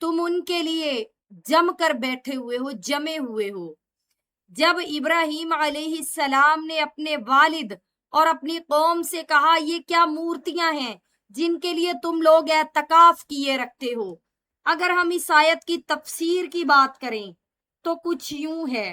تم ان کے لیے جم کر بیٹھے ہوئے ہو، جمے ہوئے ہو۔ جب ابراہیم علیہ السلام نے اپنے والد اور اپنی قوم سے کہا یہ کیا مورتیاں ہیں جن کے لیے تم لوگ اعتکاف کیے رکھتے ہو، اگر ہم اس آیت کی تفسیر کی بات کریں تو کچھ یوں ہے۔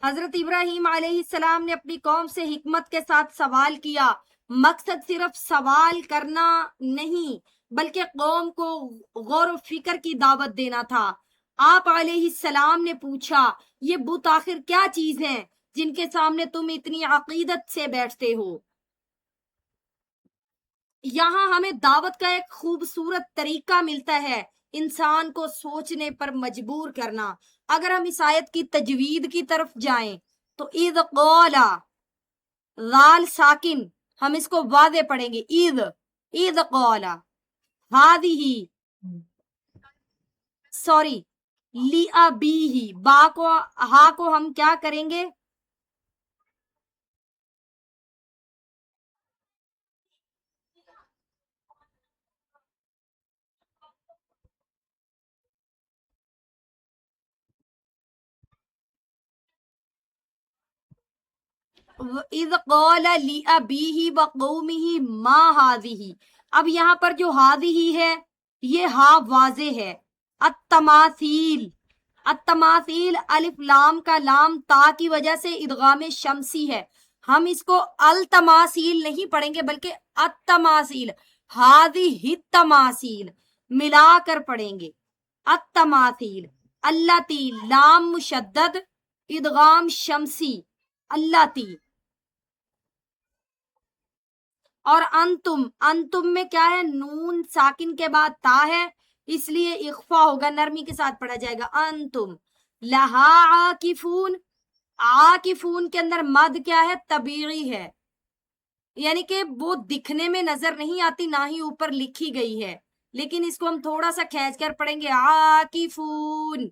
حضرت ابراہیم علیہ السلام نے اپنی قوم سے حکمت کے ساتھ سوال کیا، مقصد صرف سوال کرنا نہیں بلکہ قوم کو غور و فکر کی دعوت دینا تھا۔ آپ علیہ السلام نے پوچھا یہ بت آخر کیا چیز ہیں جن کے سامنے تم اتنی عقیدت سے بیٹھتے ہو؟ یہاں ہمیں دعوت کا ایک خوبصورت طریقہ ملتا ہے، انسان کو سوچنے پر مجبور کرنا۔ اگر ہم اس آیت کی تجوید کی طرف جائیں تو اذ قال، غال ساکن، ہم اس کو واضح پڑھیں گے، اذ قال ہذہ، سوری، لِأَبِیہ، با کو ہا کو ہم کیا کریں گے؟ اذ قال لأبیہ وقومہ ما ہذہ، اب یہاں پر جو ہذہ ہے یہ ہا واضح ہے۔ التماثیل، التماثیل الف لام کا لام تا کی وجہ سے ادغام شمسی ہے، ہم اس کو التماثیل نہیں پڑھیں گے بلکہ التماثیل، ہذہ التماثیل ملا کر پڑھیں گے۔ التماثیل، اللاتی، لام مشدد، ادغام شمسی، اللاتی۔ اور انتم، انتم میں کیا ہے؟ نون ساکن کے بعد تا ہے، اس لیے اخفا ہوگا، نرمی کے ساتھ پڑھا جائے گا۔ انتم لہا عاکفون، عاکفون کے اندر مد کیا ہے؟ طبیعی ہے، یعنی کہ وہ دکھنے میں نظر نہیں آتی، نہ ہی اوپر لکھی گئی ہے، لیکن اس کو ہم تھوڑا سا کھینچ کر پڑھیں گے، عاکفون۔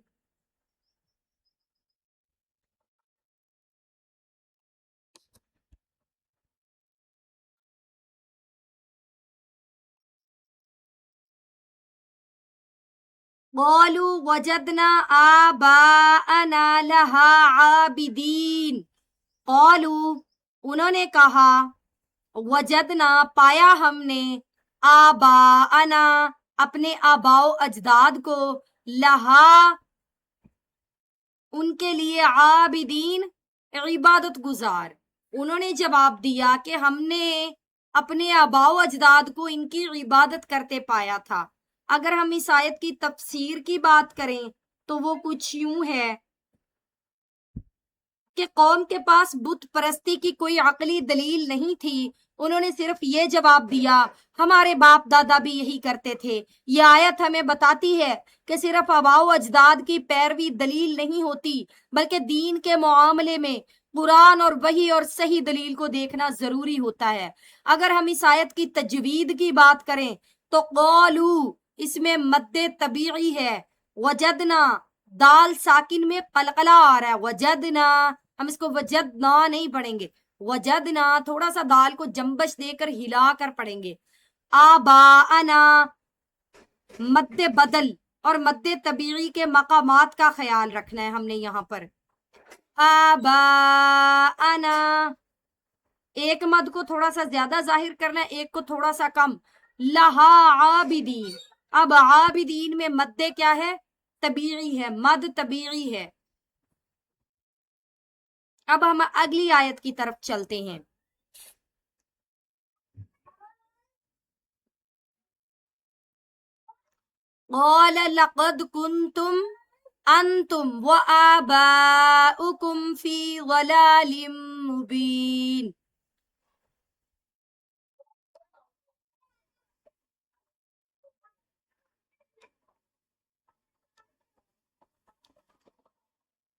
قالوا وجدنا آباءنا لها عابدین، قالوا، انہوں نے کہا، وجدنا، پایا ہم نے، آباءنا، اپنے آباء و اجداد کو، لہا، ان کے لیے، عابدین، عبادت گزار۔ انہوں نے جواب دیا کہ ہم نے اپنے آباء و اجداد کو ان کی عبادت کرتے پایا تھا۔ اگر ہم اس آیت کی تفسیر کی بات کریں تو وہ کچھ یوں ہے کہ قوم کے پاس بت پرستی کی کوئی عقلی دلیل نہیں تھی، انہوں نے صرف یہ جواب دیا ہمارے باپ دادا بھی یہی کرتے تھے۔ یہ آیت ہمیں بتاتی ہے کہ صرف آباء و اجداد کی پیروی دلیل نہیں ہوتی بلکہ دین کے معاملے میں قرآن اور وحی اور صحیح دلیل کو دیکھنا ضروری ہوتا ہے۔ اگر ہم اس آیت کی تجوید کی بات کریں تو قالو، اس میں مد طبیعی ہے، وجدنا، دال ساکن میں قلقلہ آ رہا ہے، وجدنا، ہم اس کو وجدنا نہیں پڑھیں گے، وجدنا تھوڑا سا دال کو جنبش دے کر ہلا کر پڑھیں گے۔ آباءنا، مد بدل اور مد طبیعی کے مقامات کا خیال رکھنا ہے ہم نے یہاں پر۔ آباءنا، ایک مد کو تھوڑا سا زیادہ ظاہر کرنا ہے، ایک کو تھوڑا سا کم۔ لہا عابدین، اب عابدین میں مد کیا ہے؟ طبیعی ہے، مد طبیعی ہے۔ اب ہم اگلی آیت کی طرف چلتے ہیں۔ قال لقد كنتم انتم وآباؤكم في ضلال مبين،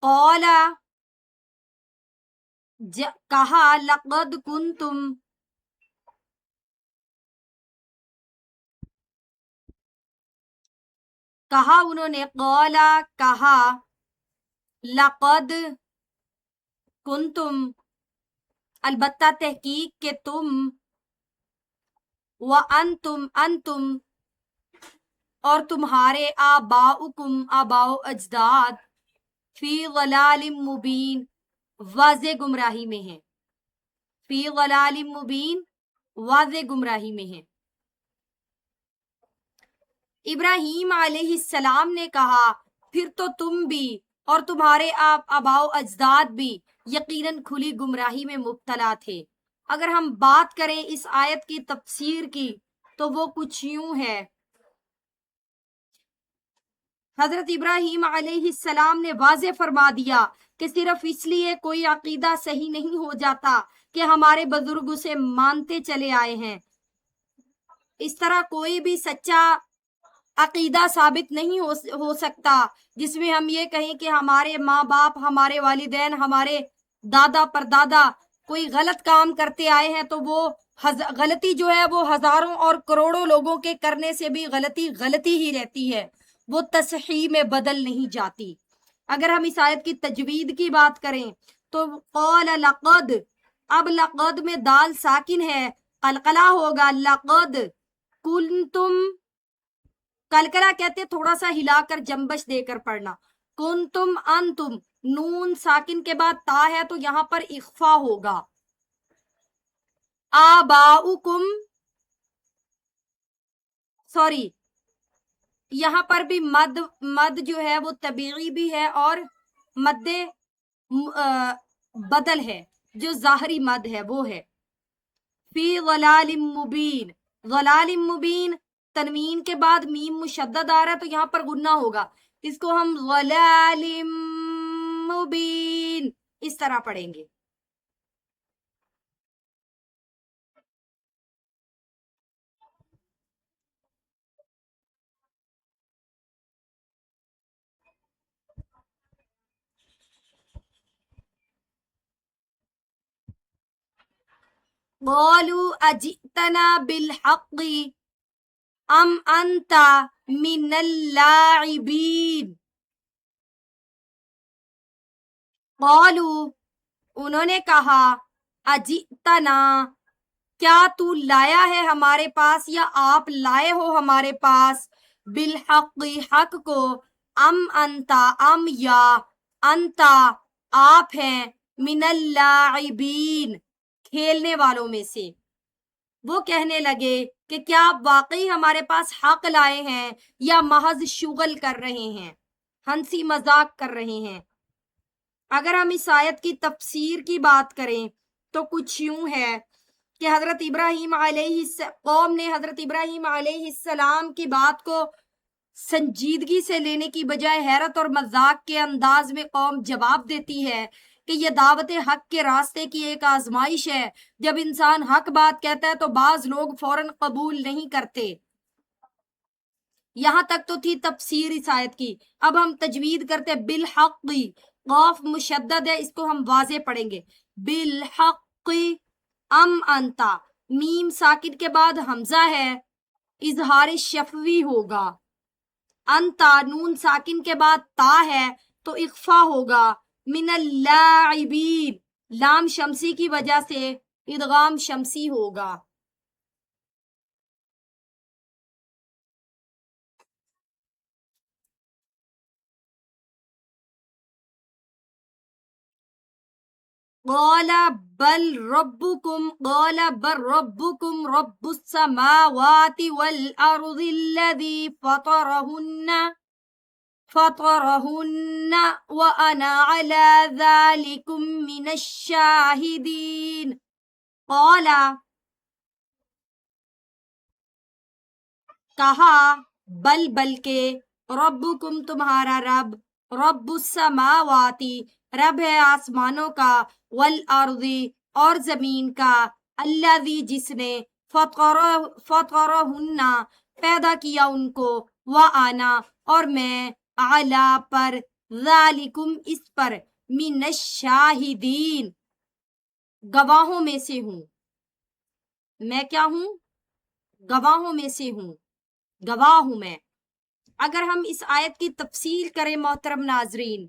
قال، کہا، لقد کنتم، کہا انہوں نے، قولا، کہا، لقد، کنتم البتہ تحقیق کہ تم، وانتم انتم اور تمہارے، آباؤکم آباؤ اجداد، فی ضلال مبین واضح گمراہی میں ہیں، فی ضلال مبین واضح گمراہی میں ہیں۔ ابراہیم علیہ السلام نے کہا پھر تو تم بھی اور تمہارے آباؤ اجداد بھی یقیناً کھلی گمراہی میں مبتلا تھے۔ اگر ہم بات کریں اس آیت کی تفسیر کی تو وہ کچھ یوں ہے، حضرت ابراہیم علیہ السلام نے واضح فرما دیا کہ صرف اس لیے کوئی عقیدہ صحیح نہیں ہو جاتا کہ ہمارے بزرگ اسے مانتے چلے آئے ہیں، اس طرح کوئی بھی سچا عقیدہ ثابت نہیں ہو سکتا جس میں ہم یہ کہیں کہ ہمارے ماں باپ، ہمارے والدین، ہمارے دادا پردادا کوئی غلط کام کرتے آئے ہیں تو وہ غلطی جو ہے وہ ہزاروں اور کروڑوں لوگوں کے کرنے سے بھی غلطی ہی رہتی ہے، وہ تصحیح میں بدل نہیں جاتی۔ اگر ہم اس آیت کی تجوید کی بات کریں تو قال لقد، اب لقد میں دال ساکن ہے، قلقلہ ہوگا، لقد کنتم، کلکلا کہتے تھوڑا سا ہلا کر جنبش دے کر پڑھنا، کنتم انتم، نون ساکن کے بعد تا ہے تو یہاں پر اخفا ہوگا، آباؤکم، سوری یہاں پر بھی مد جو ہے وہ طبیعی بھی ہے اور مد بدل ہے، جو ظاہری مد ہے وہ ہے فی ضلال مبین، ضلال مبین تنوین کے بعد میم مشدد آ رہا ہے تو یہاں پر غنہ ہوگا، اس کو ہم ضلال مبین اس طرح پڑھیں گے۔ قالوا اجئتنا بالحق ام انت من اللاعبین، قالوا انہوں نے کہا، اجئتنا کیا تو لایا ہے ہمارے پاس یا آپ لائے ہو ہمارے پاس، بالحق حق کو، ام انتا ام یا انتا آپ ہیں، من اللاعبین کھیلنے والوں میں سے۔ وہ کہنے لگے کہ کیا آپ واقعی ہمارے پاس حق لائے ہیں یا محض شغل کر رہے ہیں، ہنسی مذاق کر رہے ہیں۔ اگر ہم اس آیت کی تفسیر کی بات کریں تو کچھ یوں ہے کہ حضرت ابراہیم قوم نے حضرت ابراہیم علیہ السلام کی بات کو سنجیدگی سے لینے کی بجائے حیرت اور مذاق کے انداز میں قوم جواب دیتی ہے کہ یہ دعوت حق کے راستے کی ایک آزمائش ہے، جب انسان حق بات کہتا ہے تو بعض لوگ فوراً قبول نہیں کرتے۔ یہاں تک تو تھی تفسیر اس آیت کی، اب ہم تجوید کرتے بالحق، قاف مشدد ہے اس کو ہم واضح پڑھیں گے، بالحق ام انتا، میم ساکن کے بعد حمزہ ہے، اظہار شفوی ہوگا، انتا نون ساکن کے بعد تا ہے تو اخفا ہوگا، من اللاعبین لام شمسی کی وجہ سے ادغام شمسی ہوگا۔ قال بل ربكم رب السماوات والأرض الذي فطرهن وأنا على ذلكم من الشاهدين۔ قال کہا، بلکہ ربکم تمہارا رب، رب السماواتی رب ہے آسمانوں کا، والارض اور زمین کا، الذی جس نے، فطرہن پیدا کیا ان کو، وانا اور میں، علی پر، ذالکم اس پر، من الشاہدین گواہوں میں سے ہوں، میں کیا ہوں؟ گواہوں میں سے ہوں، گواہ ہوں میں۔ اگر ہم اس آیت کی تفصیل کریں محترم ناظرین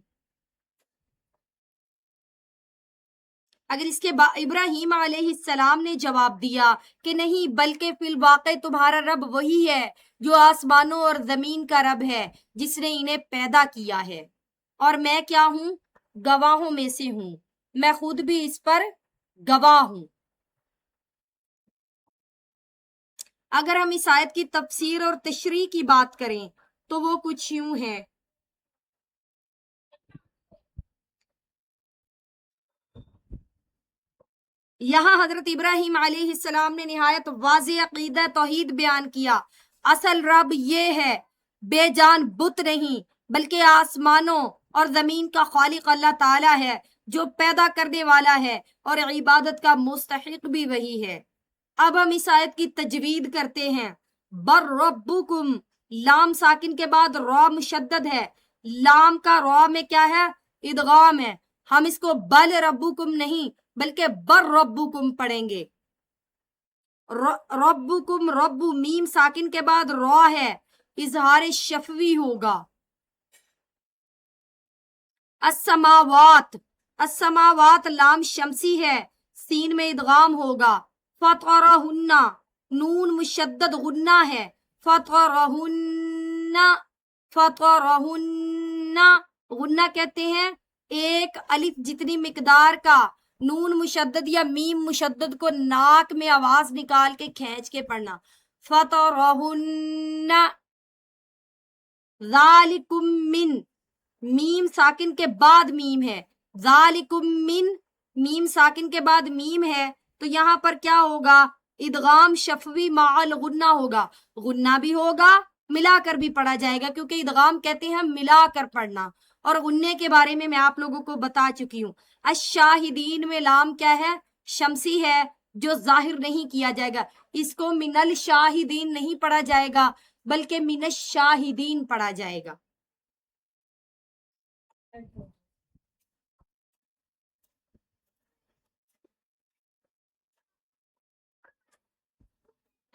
اگر اس کے ابراہیم علیہ السلام نے جواب دیا کہ نہیں بلکہ فی الواقع تمہارا رب وہی ہے جو آسمانوں اور زمین کا رب ہے جس نے انہیں پیدا کیا ہے، اور میں کیا ہوں؟ گواہوں میں سے ہوں، میں خود بھی اس پر گواہ ہوں۔ اگر ہم اس آیت کی تفسیر اور تشریح کی بات کریں تو وہ کچھ یوں ہے۔ یہاں حضرت ابراہیم علیہ السلام نے نہایت واضح عقیدہ توحید بیان کیا۔ اصل رب یہ ہے، بے جان بت نہیں، بلکہ آسمانوں اور زمین کا خالق اللہ تعالیٰ ہے جو پیدا کرنے والا ہے، اور عبادت کا مستحق بھی وہی ہے۔ اب ہم اس آیت کی تجوید کرتے ہیں۔ بر ربکم، لام ساکن کے بعد را مشدد ہے، لام کا را میں کیا ہے؟ ادغام ہے۔ ہم اس کو بل ربکم نہیں بلکہ بر ربکم پڑھیں گے۔ ربکم، رب میم ساکن کے بعد را ہے، اظہار شفوی ہوگا۔ السماوات، السماوات لام شمسی ہے، سین میں ادغام ہوگا۔ فطرہن، نون مشدد غنہ ہے، فطرہن، فطرہن غنہ کہتے ہیں ایک الف جتنی مقدار کا نون مشدد یا میم مشدد کو ناک میں آواز نکال کے کھینچ کے پڑھنا۔ فطرہن، ذالکم من، میم ساکن کے بعد میم ہے، ذالکم من، میم ساکن کے بعد میم ہے، تو یہاں پر کیا ہوگا؟ ادغام شفوی مع الغنہ ہوگا، غنہ بھی ہوگا، ملا کر بھی پڑھا جائے گا، کیونکہ ادغام کہتے ہیں ملا کر پڑھنا، اور غنے کے بارے میں آپ لوگوں کو بتا چکی ہوں۔ الشاہدین میں لام کیا ہے؟ شمسی ہے، جو ظاہر نہیں کیا جائے گا، اس کو من الشاہدین نہیں پڑھا جائے گا بلکہ من الشاہدین پڑھا جائے گا۔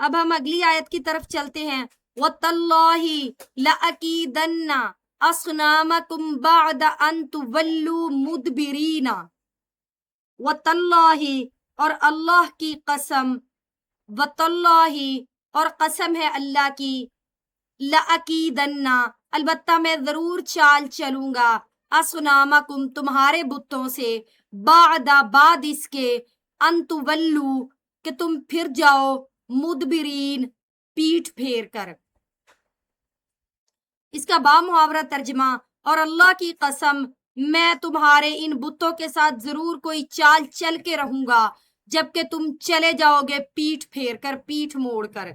اب ہم اگلی آیت کی طرف چلتے ہیں۔ وَتَاللَّهِ لَأَكِيدَنَّ أَصْنَامَكُمْ بَعْدَ أَن تُوَلُّوا مُدْبِرِينَ۔ وَتَاللَّهِ، اور اللہ کی قسم، وَتَاللَّهِ، اور قسم ہے اللہ کی، لَأَكِيدَنَّ، البتہ میں ضرور چال چلوں گا، أَصْنَامَكُمْ، تمہارے بتوں سے، بعد اس کے، أَن تُوَلُّوا، کہ تم پھر جاؤ، مدبرین، پیٹھ پھیر کر۔ اس کا بامحاورہ ترجمہ، اور اللہ کی قسم میں تمہارے ان بتوں کے ساتھ ضرور کوئی چال چل کے رہوں گا جبکہ تم چلے جاؤ گے پیٹھ پھیر کر، پیٹھ موڑ کر۔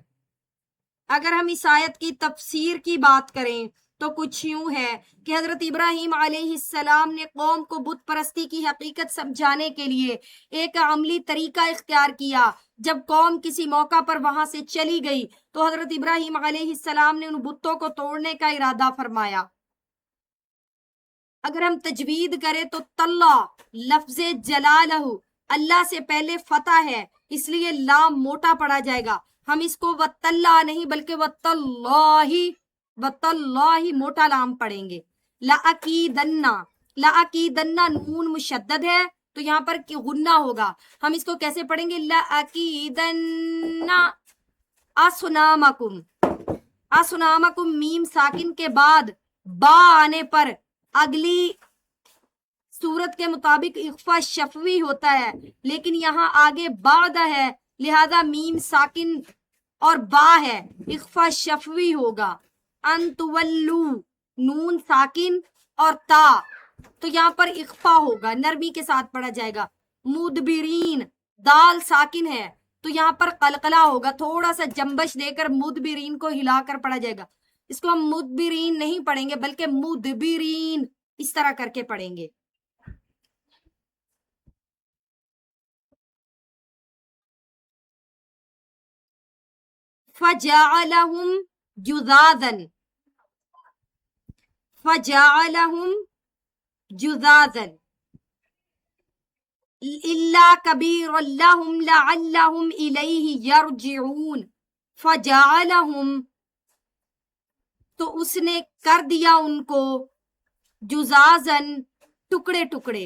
اگر ہم اس آیت کی تفسیر کی بات کریں تو کچھ یوں ہے کہ حضرت ابراہیم علیہ السلام نے قوم کو بت پرستی کی حقیقت سمجھانے کے لیے ایک عملی طریقہ اختیار کیا۔ جب قوم کسی موقع پر وہاں سے چلی گئی تو حضرت ابراہیم علیہ السلام نے ان بتوں کو توڑنے کا ارادہ فرمایا۔ اگر ہم تجوید کریں تو طلّہ لفظ جلالہ، اللہ سے پہلے فتح ہے اس لیے لام موٹا پڑا جائے گا، ہم اس کو وَتَاللَّہ نہیں بلکہ وَتَاللَّہِ، وَتَاللَّہِ موٹا لام پڑھیں گے۔ لَأَكِيدَنَّ، لَأَكِيدَنَّ نون مشدد ہے تو یہاں پر غنہ ہوگا، ہم اس کو کیسے پڑھیں گے؟ لَأَكِيدَنَّ أَصْنَامَكُمْ، أَصْنَامَكُمْ میم ساکن کے بعد با آنے پر اگلی صورت کے مطابق اخفا شفوی ہوتا ہے، لیکن یہاں آگے بعد ہے لہذا میم ساکن اور با ہے، اخفا شفوی ہوگا۔ ان تولو، نون ساکن اور تا، تو یہاں پر اخفا ہوگا، نرمی کے ساتھ پڑھا جائے گا۔ مدبرین، دال ساکن ہے تو یہاں پر قلقلہ ہوگا، تھوڑا سا جنبش دے کر مدبرین کو ہلا کر پڑھا جائے گا، اس کو ہم مدبرین نہیں پڑھیں گے بلکہ مدبرین اس طرح کر کے پڑھیں گے۔ فَجَعَلَهُمْ جُذَاذًا، فَجَعَلَهُمْ جُذَاذًا إِلَّا كَبِيرًا لَهُمْ لَعَلَّهُمْ إِلَيْهِ يَرْجِعُونَ۔ فَجَعَلَهُمْ، تو اس نے کر دیا ان کو، جُذَاذًا ٹکڑے ٹکڑے،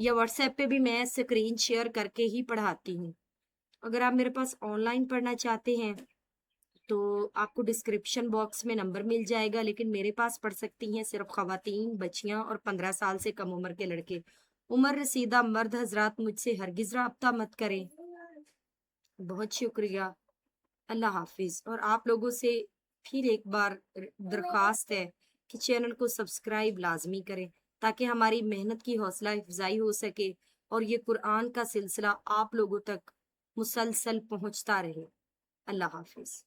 یا واٹس ایپ پہ بھی میں اسکرین شیئر کر کے ہی پڑھاتی ہوں۔ اگر آپ میرے پاس آن لائن پڑھنا چاہتے ہیں تو آپ کو ڈسکرپشن باکس میں نمبر مل جائے گا، لیکن میرے پاس پڑھ سکتی ہیں صرف خواتین، بچیاں اور 15 سال سے کم عمر کے لڑکے۔ عمر رسیدہ مرد حضرات مجھ سے ہرگز رابطہ مت کریں۔ بہت شکریہ، اللہ حافظ۔ اور آپ لوگوں سے پھر ایک بار درخواست ہے کہ چینل کو سبسکرائب لازمی کریں تاکہ ہماری محنت کی حوصلہ افزائی ہو سکے اور یہ قرآن کا سلسلہ آپ لوگوں تک مسلسل پہنچتا رہے۔ اللہ حافظ۔